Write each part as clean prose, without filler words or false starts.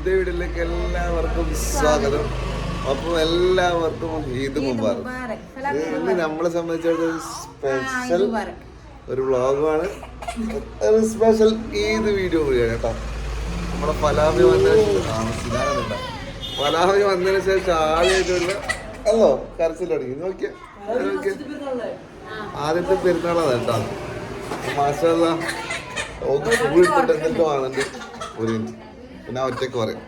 പുതിയ വീഡിയോയിലേക്ക് എല്ലാവർക്കും സ്വാഗതം. അപ്പോൾ എല്ലാവർക്കും ഈദ് മുബാറക്. ഇന്ന് നമ്മളെ സംബന്ധിച്ചിടത്തോളം സ്പെഷ്യൽ ഒരു വ്ളോഗാണ്, ഒരു സ്പെഷ്യൽ ഈദ് വീഡിയോ കൂടിയാണ് കേട്ടോ. നമ്മുടെ ഫലാബി വന്നതിന് താമസിക്കാറുണ്ട്. ഫലാബി വന്നതിന് ശേഷം ആദ്യമായിട്ടുള്ള അല്ലോ കരച്ചിൽ തുടങ്ങി. നോക്കിയാ ആദ്യത്തെ പെരുന്നാളാണ് കേട്ടോ. മാഷാഅല്ലാ സ്കൂളിട്ടുണ്ട് എന്തൊക്കെ വാങ്ങുന്നുണ്ട്. ഒരു മിനിറ്റ് പിന്നെ ഒറ്റക്ക് പറയാം.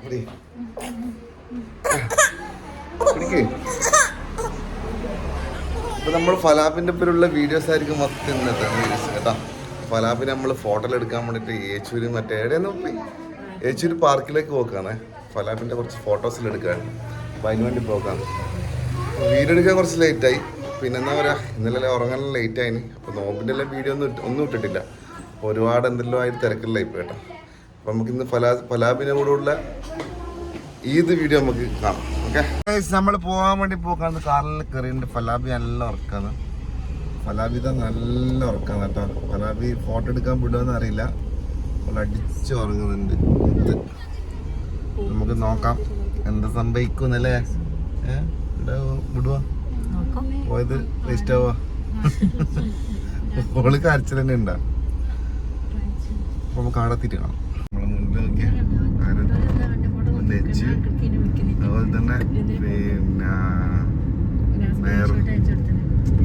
ഇപ്പൊ നമ്മൾ ഫലാബിന്റെ പേരുള്ള വീഡിയോസ് ആയിരിക്കും മൊത്തം ഇന്നത്തെ വീഡിയോസ് കേട്ടോ. ഫലാബിന് നമ്മൾ ഫോട്ടോ എടുക്കാൻ വേണ്ടിട്ട് ഏച്ചൂര് മറ്റേ എവിടെയെന്ന് പോയി ഏച്ചൂര് പാർക്കിലേക്ക് പോക്കാണേ. ഫലാബിന്റെ കുറച്ച് ഫോട്ടോസിൽ എടുക്കാൻ, അപ്പൊ അതിന് വേണ്ടി പോക്കാം. വീഡിയോ എടുക്കാൻ കുറച്ച് ലേറ്റായി. പിന്നെ എന്താ പറയാ, ഇന്നലെ ഉറങ്ങാൻ ലേറ്റ് ആയിന്. അപ്പൊ നോമ്പിന്റെ എല്ലാം വീഡിയോ ഒന്നും ഇട്ടിട്ടില്ല. ഒരുപാട് എന്തെല്ലോ ആയിട്ട് തിരക്കില്ലായി കേട്ടോ. അപ്പൊ നമുക്ക് ഇന്ന് ഫലാബിന്റെ കൂടെ ഉള്ള ഈദ് വീഡിയോ നമുക്ക് കാണാം. ഓക്കെ, നമ്മൾ പോകാൻ വേണ്ടി പോക്കാന്ന് കാറിൽ കയറിയിട്ട് ഫലാബി നല്ല ഉറക്കാന്ന്. ഫലാബി ഇതാ നല്ല ഉറക്കാന്ന് കേട്ടോ. ഫലാബി ഫോട്ടോ എടുക്കാൻ വിടുമെന്ന് അറിയില്ല, അടിച്ച് ഉറങ്ങുന്നുണ്ട്. നമുക്ക് നോക്കാം എന്താ സംഭവിക്കുന്നല്ലേ. വിടുവാ പോയത് വേസ്റ്റ് ആവാ. ഓള് കരച്ചിൽ തന്നെ ഉണ്ടാ. നമുക്ക് അവിടെ എത്തിയിട്ട് കാണാം. നമ്മളെ മുന്നിൽ നോക്കിയാ അതുപോലെ തന്നെ പിന്നെ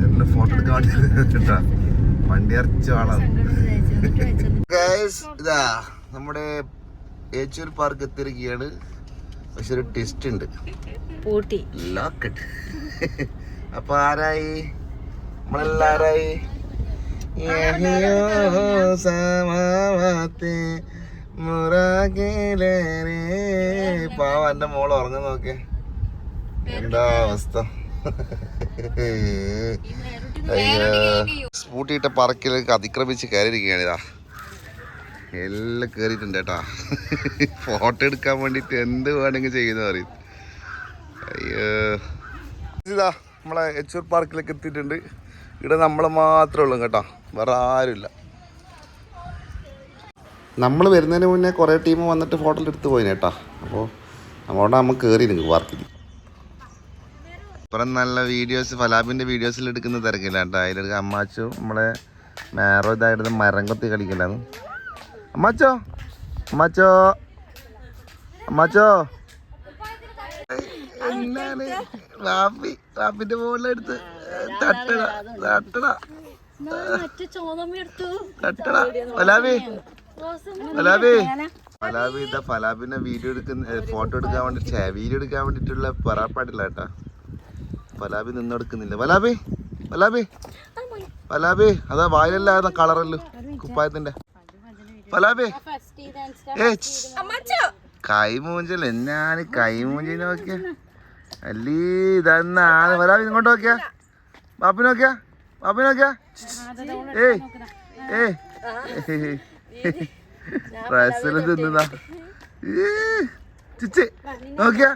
എല്ലാം ഫോട്ടോ എടുക്കാൻ വേണ്ടിട്ടാ വണ്ടി അരച്ച ആളാണ്. ഇതാ നമ്മുടെ ഏച്ചൂർ പാർക്ക് എത്തിയിരിക്കുകയാണ്. പക്ഷെ ഒരു ടെസ്റ്റ് ഉണ്ട്, ലോക്കറ്റ്. അപ്പൊ ആരായി നമ്മളെല്ലാരായി പാവ എന്റെ മോള് ഉറങ്ങുന്ന നോക്കേ, എന്താ അവസ്ഥ. അയ്യോ, സ്കൂട്ടിയിട്ട പറക്കിലേക്ക് അതിക്രമിച്ച് കയറിയിരിക്കുകയാണ്. ഇതാ എല്ലാം കേറിയിട്ടുണ്ട് കേട്ടാ. ഫോട്ടോ എടുക്കാൻ വേണ്ടിട്ട് എന്ത് വേണമെങ്കിൽ ചെയ്യുന്ന പറയും. അയ്യോ, ഇതാ നമ്മളെ ഏച്ചൂർ പാർക്കിലേക്ക് എത്തിയിട്ടുണ്ട്. ഇവിടെ നമ്മൾ മാത്രമേ ഉള്ളൂ കേട്ടോ, വേറെ ആരുമില്ല. നമ്മൾ വരുന്നതിന് മുന്നേ കുറേ ടീം വന്നിട്ട് ഫോട്ടോ എടുത്ത് പോയിന് കേട്ടോ. അപ്പോൾ നമ്മളോട് നമ്മൾ കയറി നിങ്ങൾക്ക് പാർക്കിൽ. ഇപ്പം നല്ല വീഡിയോസ് ഫലാബിൻ്റെ വീഡിയോസിൽ എടുക്കുന്ന തിരക്കില്ല കേട്ടോ. അതിലൊരു അമ്മാച്ചോ നമ്മളെ മേറോ ഇതായിട്ട് മരം കൊത്തി കളിക്കില്ലാന്ന്. അമ്മാച്ചോ അമ്മാച്ചോ അമ്മാച്ചോ എന്താണ് വാപ്പിന്റെ മുകളിലെടുത്ത് തട്ടട തട്ടട തട്ടട. ഫലാബി ഫലാബി ഫലാബി ഇതാ ഫലാബിനെ വീഡിയോ എടുക്കുന്ന ഫോട്ടോ എടുക്കാൻ വേണ്ടിട്ട് വീഡിയോ എടുക്കാൻ വേണ്ടിട്ടുള്ള പറപ്പാടില്ല കേട്ടാ. ഫലാബി നിന്നെടുക്കുന്നില്ല. ഫലാബി ഫലാബി ഫലാബി അതാ വായിലല്ലായിരുന്ന കളറല്ലോ കുപ്പായത്തിന്റെ. ഫലാബി കൈമൂഞ്ചൽ എന്നാണ് കൈമൂഞ്ചി നോക്കിയ അല്ലീ ഇതെന്നാണ്. ഫലാബി ഇങ്ങോട്ട് നോക്കിയാ, ബാപ്പി നോക്കിയാ, ബാപ്പി നോക്കിയാ. ഏയ് ഏയ് റസല് തിന്നുന്ന ചിച്ച് നോക്കിയാ.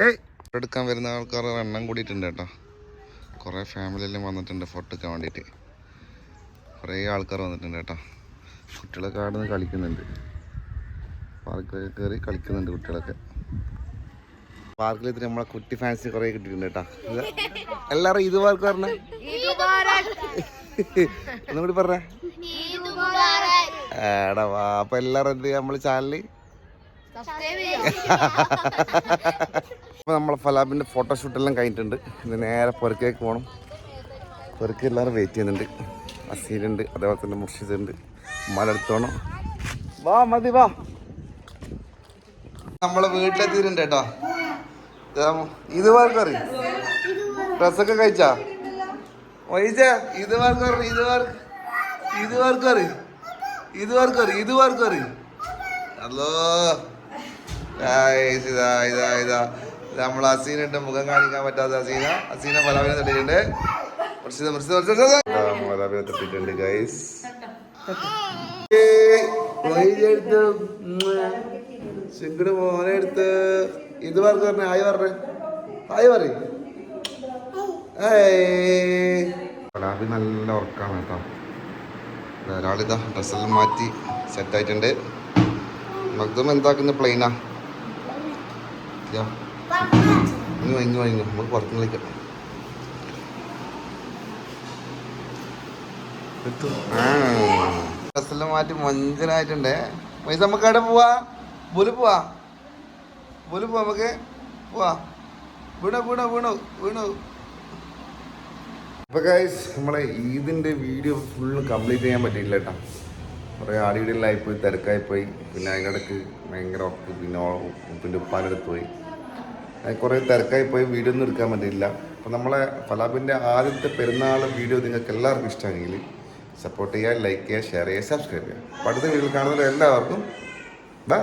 ഏയ് എടുക്കാൻ വരുന്ന ആൾക്കാർ എണ്ണം കൂടിയിട്ടുണ്ട് കേട്ടോ. കുറേ ഫാമിലി എല്ലാം വന്നിട്ടുണ്ട് ഫോട്ടോ എടുക്കാൻ വേണ്ടിയിട്ട്. കുറേ ആൾക്കാർ വന്നിട്ടുണ്ട് കേട്ടോ. കുട്ടികളൊക്കെ അവിടെ നിന്ന് കളിക്കുന്നുണ്ട്, പാർക്കിലൊക്കെ കയറി കളിക്കുന്നുണ്ട് കുട്ടികളൊക്കെ. പാർക്കിലെത്തി നമ്മളെ കുട്ടി ഫാൻസ് കുറേ കിട്ടിയിട്ടുണ്ട് കേട്ടോ. എല്ലാവരും ഇത് പാർക്ക് പറഞ്ഞേ, ഒന്നും കൂടി പറഞ്ഞേ. എടാ വാ. അപ്പൊ എല്ലാവരും എന്ത് നമ്മളെ ചാനല് അപ്പൊ നമ്മളെ ഫലാബിന്റെ ഫോട്ടോഷൂട്ടെല്ലാം കഴിഞ്ഞിട്ടുണ്ട്. ഇത് നേരെ പൊരക്കേക്ക് പോകണം. പൊരക്ക് എല്ലാവരും വെയിറ്റ് ചെയ്യുന്നുണ്ട്. അസീലുണ്ട്, അതേപോലെ തന്നെ മുർഷിദുണ്ട്. ഉമ്മാരെടുത്തോണം. വാ മതി വാ. നമ്മളെ വീട്ടിലെത്തിയിട്ടുണ്ട് കേട്ടോ. ഇത് പാർക്കറി ഡ്രസ്സൊക്കെ കഴിച്ചാ ഒഴിച്ച ഇത് പാർക്കറി ഇത് പാർക്ക് ഇത് പാർക്കറി ഇത് പാർക്കറി ഇത് പാർക്കറി. ഹലോ ഇതാ ഇതാ ഇതാ നമ്മൾ അസീനുണ്ട്, മുഖം കാണിക്കാൻ പറ്റാത്ത അസീന. അസീന ഫലാബിനെ തട്ടിയിട്ടുണ്ട്. ഫലാബിനെ തട്ടിയിട്ടുണ്ട് ഗൈസ്. ശങ്കട് മോനെ എടുത്ത് ഇത് പറഞ്ഞു പറഞ്ഞേ. ഹായ് പറഞ്ഞേ, ഹായ് പറയും. ഫലാബി നല്ല ഉറക്കാണ് കേട്ടോ. ഒരാളിതാ ഡ്രസ്സെല്ലാം മാറ്റി സെറ്റായിട്ടുണ്ട്. മക്ദൂം എന്താക്കുന്ന പ്ലെയിനാ. ഇങ്ങ് നമുക്ക് പുറത്ത് കളിക്കാം. ഡ്രസ്സെല്ലാം മാറ്റി മഞ്ചനായിട്ടുണ്ടേ. പൈസ നമുക്ക് എവിടെ പോവാ? ബോല് പോവാ നമുക്ക് പോവാ. വീണു. അപ്പോൾ ഗൈസ് നമ്മളെ ഈദിൻ്റെ വീഡിയോ ഫുള്ള് കംപ്ലീറ്റ് ചെയ്യാൻ പറ്റിയില്ല കേട്ടോ. കുറേ ആടിയിടലായിപ്പോയി, തിരക്കായിപ്പോയി. പിന്നെ അതിനിടയ്ക്ക് ഭയങ്കര ഉറക്ക്, പിന്നെ ഉപ്പാനെടുത്ത് പോയി. കുറേ തിരക്കായിപ്പോയി, വീഡിയോ ഒന്നും എടുക്കാൻ പറ്റിയില്ല. അപ്പോൾ നമ്മളെ ഫലാബിൻ്റെ ആദ്യത്തെ പെരുന്നാൾ വീഡിയോ നിങ്ങൾക്ക് എല്ലാവർക്കും ഇഷ്ടമാണെങ്കിൽ സപ്പോർട്ട് ചെയ്യുക, ലൈക്ക് ചെയ്യുക, ഷെയർ ചെയ്യുക, സബ്സ്ക്രൈബ് ചെയ്യുക. അപ്പോൾ അടുത്ത വീഡിയോയിൽ കാണുന്നത് എല്ലാവർക്കും ബൈ.